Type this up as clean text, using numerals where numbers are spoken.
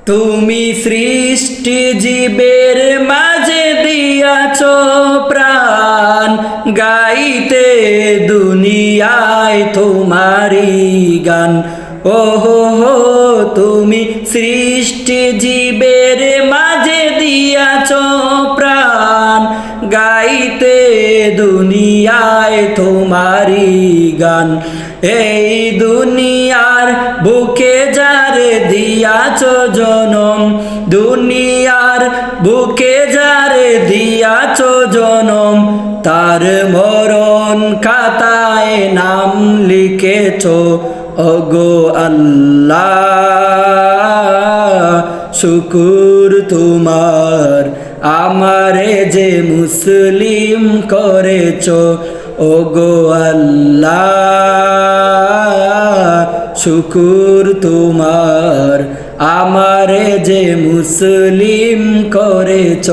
তুমি সৃষ্টি জীবের মাঝে দিয়াছ প্রাণ, গাইতে দুনিয়ায় তোমারি গান। ওহো হো, তুমি সৃষ্টি জীবের মাঝে দিয়াছ প্রাণ, গাইতে দুনিয়ায় তোমারি গান। এই দুনিয়ার বুকে যারে দিয়াছ জনম, দুনিয়ার বুকে যারে দিয়াছ জনম, তার মরণ খাতায় নাম লিখেছ ওগো আল্লাহ। শুকুর তোমার আমারে যে মুসলিম করেছ ওগো আল্লাহ। শুকুর তোমার আমারে যে মুসলিম করেছ।